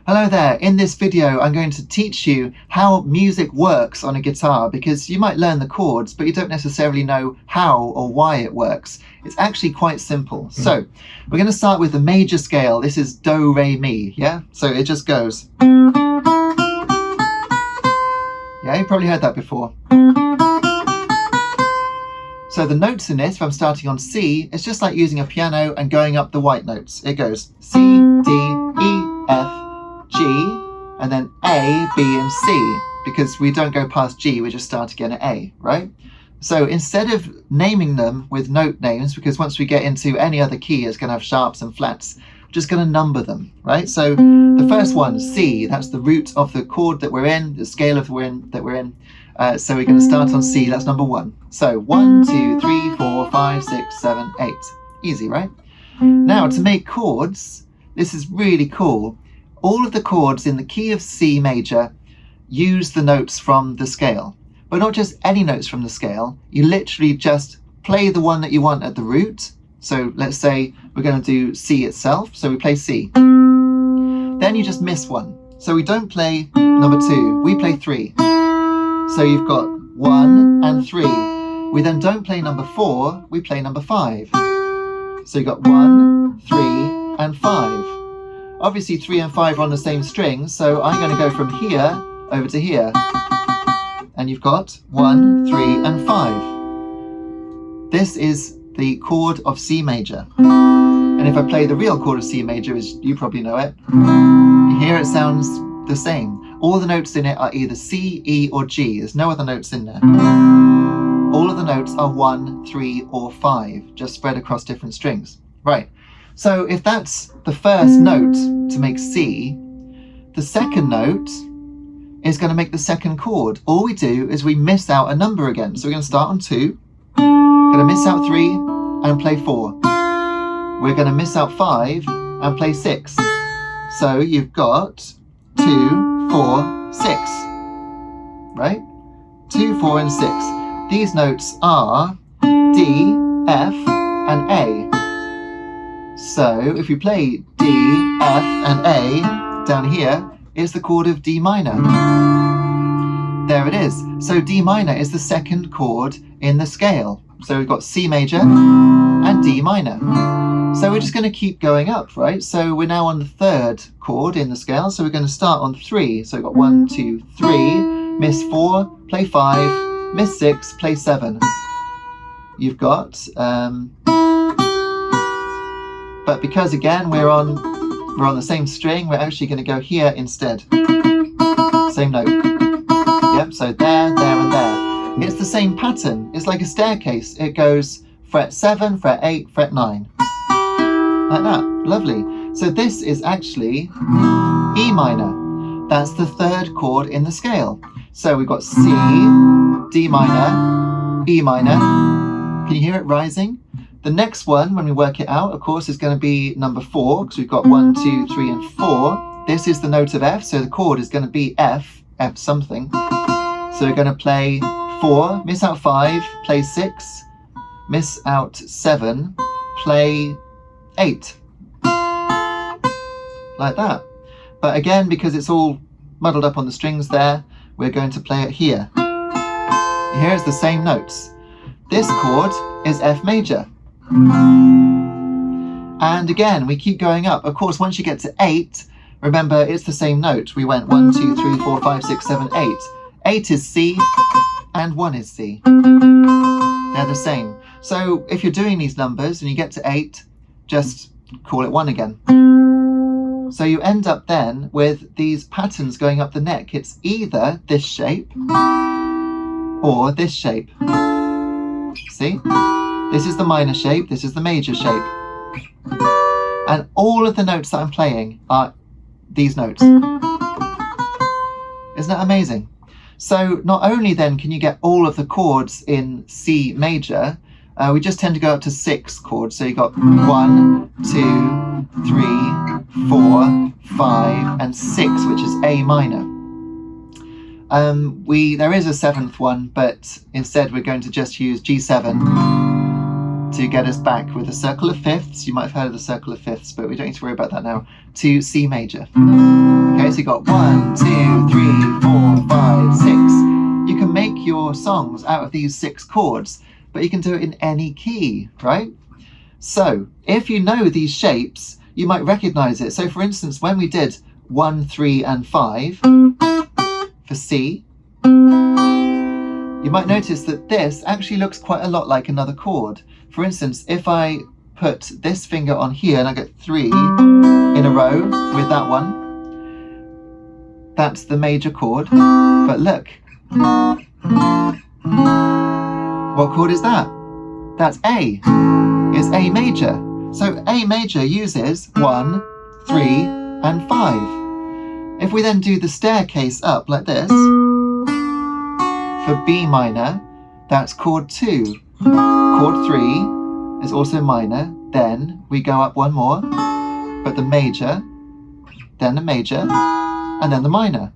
Hello there, in this video I'm going to teach you how music works on a guitar, because you might learn the chords but you don't necessarily know how or why it works. It's actually quite simple. So we're going to start with the major scale. This is Do, Re, Mi, yeah? So it just goes. Yeah, you probably heard that before. So the notes in this, if I'm starting on C, it's just like using a piano and going up the white notes. It goes C, D, E, F, G, and then A, B, and C, because we don't go past G, we just start again at A, right? So instead of naming them with note names, because once we get into any other key, it's going to have sharps and flats, we're just going to number them, right? So the first one, C, that's the root of the chord that we're in, the scale of that we're in. So we're going to start on C, that's number 1. So 1, 2, 3, 4, 5, 6, 7, 8. Easy, right? Now to make chords, this is really cool. All of the chords in the key of C major use the notes from the scale, but not just any notes from the scale. You literally just play the one that you want at the root. So let's say we're going to do C itself, so we play C. Then you just miss one. So we don't play number 2, we play 3. So you've got 1 and 3. We then don't play number 4, we play number 5. So you've got 1, 3, and 5. Obviously 3 and 5 are on the same string, so I'm going to go from here over to here. And you've got 1, 3, and 5. This is the chord of C major. And if I play the real chord of C major, as you probably know it, you hear it sounds the same. All the notes in it are either C, E, or G. There's no other notes in there. All of the notes are 1, 3, or 5, just spread across different strings. Right. So if that's the first note to make C, the second note is going to make the second chord. All we do is we miss out a number again. So we're going to start on 2, going to miss out 3 and play 4. We're going to miss out 5 and play 6. So you've got 2, 4, 6, right? 2, 4, and 6. These notes are D, F, and A. So if we play D, F, and A down here, it's the chord of D minor. There it is. So D minor is the second chord in the scale. So we've got C major and D minor. So we're just going to keep going up, right? So we're now on the third chord in the scale. So we're going to start on 3. So we've got 1, 2, 3, miss 4, play 5, miss 6, play 7. You've got, but because again we're on the same string, we're actually going to go here instead. Same note. Yep. So there, there, and there. It's the same pattern. It's like a staircase. It goes fret 7, fret 8, fret 9. Like that. Lovely. So this is actually E minor. That's the third chord in the scale. So we've got C, D minor, E minor. Can you hear it rising? The next one, when we work it out, of course, is going to be number 4, because we've got 1, 2, 3, and 4. This is the note of F, so the chord is going to be F, F something. So we're going to play 4, miss out 5, play 6, miss out 7, play 8. Like that. But again, because it's all muddled up on the strings there, we're going to play it here. Here's the same notes. This chord is F major. And again, we keep going up. Of course, once you get to 8, remember, it's the same note. We went 1, 2, 3, 4, 5, 6, 7, 8. 8 is C, and 1 is C. They're the same. So if you're doing these numbers and you get to 8, just call it 1 again. So you end up then with these patterns going up the neck. It's either this shape or this shape. See? This is the minor shape, this is the major shape. And all of the notes that I'm playing are these notes. Isn't that amazing? So not only then can you get all of the chords in C major, we just tend to go up to 6 chords. So you've got 1, 2, 3, 4, 5, and 6, which is A minor. There is a 7th one, but instead we're going to just use G7 to get us back with a circle of fifths. You might have heard of the circle of fifths, but we don't need to worry about that now. To C major. Okay. Okay, so you got 1, 2, 3, 4, 5, 6. You can make your songs out of these 6 chords, but you can do it in any key, right? So if you know these shapes, you might recognize it. So for instance, when we did 1, 3, and 5 for C, you might notice that this actually looks quite a lot like another chord. For instance, if I put this finger on here and I get 3 in a row with that one, that's the major chord. But look, what chord is that? That's A. It's A major. So A major uses 1, 3, and 5. If we then do the staircase up like this, for B minor, that's chord 2. Chord 3 is also minor. Then we go up one more, but the major, then the major, and then the minor.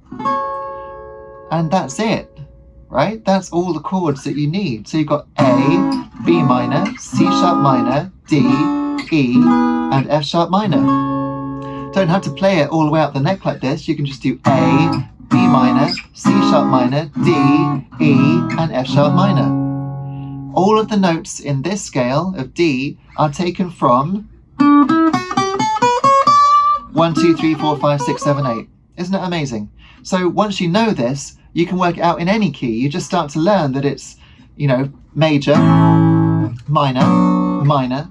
And that's it, right? That's all the chords that you need. So you've got A, B minor, C sharp minor, D, E, and F sharp minor. Don't have to play it all the way up the neck like this. You can just do A, B minor, C sharp minor, D, E, and F sharp minor. All of the notes in this scale of D are taken from 1, 2, 3, 4, 5, 6, 7, 8. Isn't it amazing? So once you know this, you can work it out in any key. You just start to learn that it's, you know, major, minor, minor,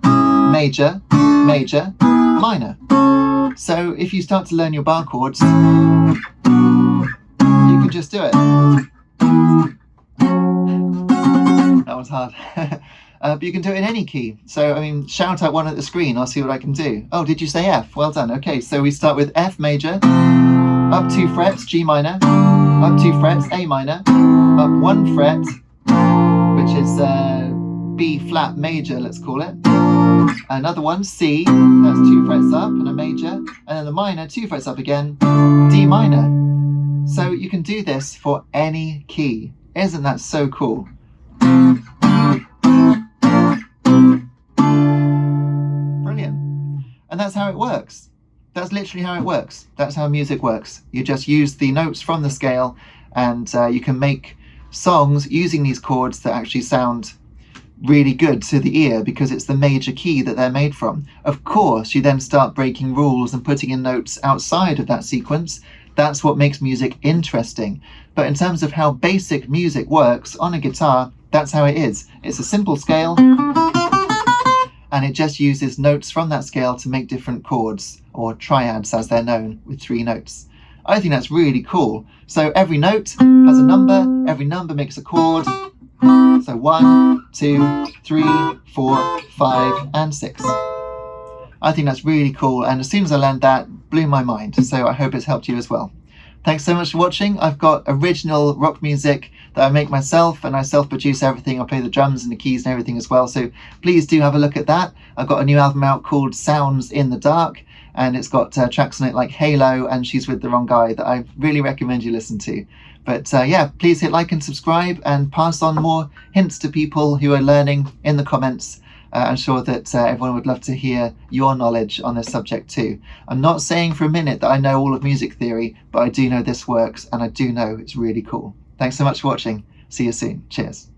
major, major, minor. So if you start to learn your bar chords, you can just do it. That was hard. But you can do it in any key. So, I mean, shout out one at the screen. I'll see what I can do. Oh, did you say F? Well done. Okay, so we start with F major, up 2 frets, G minor, up 2 frets, A minor, up 1 fret, which is B flat major, let's call it. Another one, C, that's 2 frets up and a major, and then the minor, 2 frets up again, D minor. So you can do this for any key. Isn't that so cool? Brilliant. And that's how it works. That's literally how it works. That's how music works. You just use the notes from the scale, and you can make songs using these chords that actually sound really good to the ear because it's the major key that they're made from. Of course, you then start breaking rules and putting in notes outside of that sequence. That's what makes music interesting. But in terms of how basic music works on a guitar, that's how it is. It's a simple scale, and it just uses notes from that scale to make different chords, or triads as they're known, with 3 notes. I think that's really cool. So every note has a number, every number makes a chord. So 1, 2, 3, 4, 5, and 6. I think that's really cool, and as soon as I learned that, blew my mind. So I hope it's helped you as well. Thanks so much for watching. I've got original rock music that I make myself, and I self-produce everything. I play the drums and the keys and everything as well, so please do have a look at that. I've got a new album out called Sounds in the Dark, and it's got tracks on it like Halo and She's With the Wrong Guy that I really recommend you listen to. But yeah, please hit like and subscribe, and pass on more hints to people who are learning in the comments. I'm sure that everyone would love to hear your knowledge on this subject too. I'm not saying for a minute that I know all of music theory, but I do know this works, and I do know it's really cool. Thanks so much for watching. See you soon. Cheers.